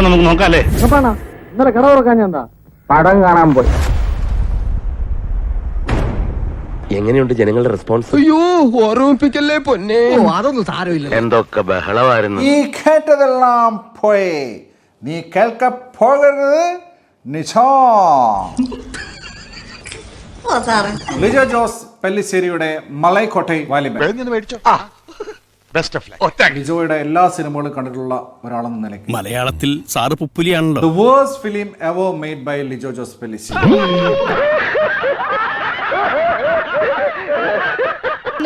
അപ്പൊ നമുക്ക് നോക്കാം അല്ലേ? ഇന്നലെ കട തുറക്കാൻ ഞാൻ പടം കാണാൻ പോയി. എങ്ങനെയുണ്ട് ജനങ്ങളുടെ റെസ്പോൺസ്? അയ്യോ ഓർമ്മിപ്പിക്കല്ലേ പൊന്നെ. അതൊന്നും സാരമില്ല. എന്തൊക്കെ ബഹളമായിരുന്നു. നീ കേട്ടതെല്ലാം പോയി, നീ കേൾക്ക പോകരുത് നിശാം. ലിജോ ജോസ് പെല്ലിശ്ശേരിയുടെ മലൈക്കോട്ടൈ വാലിബൻ. ലിജോയുടെ എല്ലാ സിനിമകളും കണ്ടിട്ടുള്ള ഒരാളെന്ന നിലയ്ക്ക് മലയാളത്തിൽ സാറ് പുപ്പുലിയാണല്ലോ. The worst film ever made by Lijo Jose Pellissery.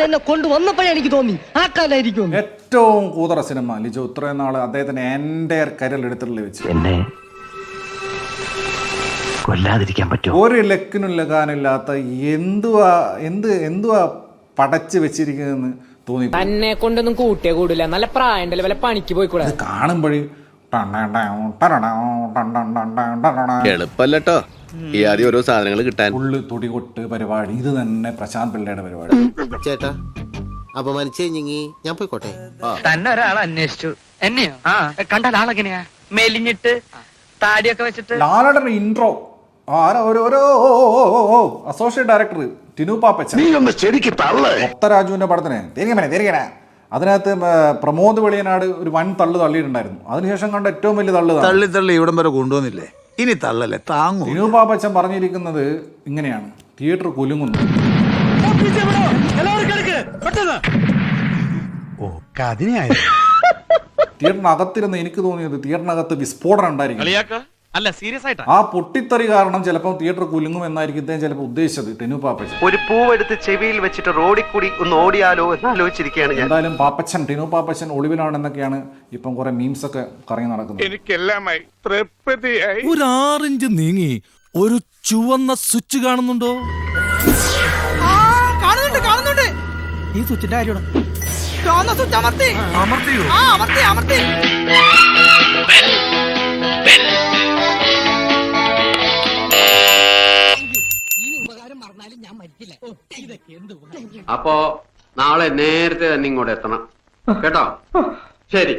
എന്നെ കൊണ്ടുവന്നപ്പോഴേ എനിക്ക് തോന്നി ആ കാലായിരിക്കും ഏറ്റവും കൂതറ സിനിമ ലിജോ ഇത്രയും നാള് അദ്ദേഹത്തിന് എൻ്റെ കരിയറിൽ എടുത്തിട്ടുള്ള വെച്ച് എന്നെ കൊല്ലാതിരിക്കാൻ പറ്റുമോ? ഒരു ലക്കിനും ലഗാനില്ലാത്ത എന്തുവാ പടച്ച് വെച്ചിരിക്കുന്നതെന്ന് തോന്നി. തന്നെ കൊണ്ടൊന്നും കൂട്ടിയേ കൂടില്ല. നല്ല പ്രായണ്ടല്ലേ, വല്ല പണിക്ക് പോയിക്കൂടെ. അത് കാണുമ്പോഴേ എളുപ്പല്ലോ ഈ ആദ്യം ഓരോ സാധനങ്ങൾ കിട്ടാൻ. ഫുള്ള് തുടികൊട്ട് പരിപാടി. ഇത് തന്നെ പ്രശാന്ത് പിള്ളയുടെ പരിപാടി. ചേട്ടാ അപമാനിച്ചെങ്കി ഞാൻ പോയിക്കോട്ടെ. തന്നെ ഒരാൾ അന്വേഷിച്ചു. എന്നെയോ? കണ്ടാൽ ആളെങ്ങനെയാ? മെലിഞ്ഞിട്ട് താടിയൊക്കെ വെച്ചിട്ട്. ലാലയുടെ intro associate director Tinu Pappachan ഒത്തരാജുവിന്റെ പടത്തിന് തിരികെ അതിനകത്ത് പ്രമോദ് വെളിയനാട് ഒരു വൻ തള്ളിയിട്ടുണ്ടായിരുന്നു. അതിനുശേഷം കണ്ട ഏറ്റവും വലിയ തള്ളി ഇവിടം വരെ കൊണ്ടുവന്നില്ലേ, ഇനി തള്ളല്ലേ താങ്ങും. ടിനു പാപ്പച്ചൻ പറഞ്ഞിരിക്കുന്നത് ഇങ്ങനെയാണ്: തിയേറ്റർ കുലുങ്ങുന്നു. തിയേറ്ററിനകത്തിരുന്ന് എനിക്ക് തോന്നിയത് തിയേറ്ററിനകത്ത് വിസ്ഫോടനം ഉണ്ടായിരിക്കും. അല്ല, സീരിയസ് ആയിട്ടാ. ആ പൊട്ടിത്തെറി കാരണം ചിലപ്പോൾ തിയേറ്റർ കുലുങ്ങും എന്നായിരിക്കും ഇദ്ദേഹം ചിലപ്പോൾ ഉദ്ദേശിച്ചത്. ടിനു പാപ്പച്ചൻ ഒരു പൂവെടുത്ത് ചെവിയിൽ വെച്ചിട്ട് റോഡിൽ കൂടി ഒന്ന് ഓടിയാലോ എന്ന് ആലോചിച്ചിരിക്കുകയാണ് ഞാൻ. എന്തായാലും ടിനു പാപ്പച്ചൻ ഒളിവിലാണെന്നൊക്കെയാണ് ഇപ്പം കുറെ മീംസ് ഒക്കെ കറങ്ങി നടക്കുന്നത്. എനിക്കെല്ലാമായി തൃപ്തിയായി. ഒരു 6 ഇഞ്ച് നീങ്ങി ഒരു ചുവന്ന സ്വിച്ച് കാണുന്നുണ്ടോ? കാണുന്നുണ്ട്. ഈ സ്വിച്ചിന്റെ കാര്യമാണ്. അമർത്തി. അപ്പോ നാളെ നേരത്തെ തന്നെ ഇങ്ങോട്ട് എത്തണം കേട്ടോ. ശരി.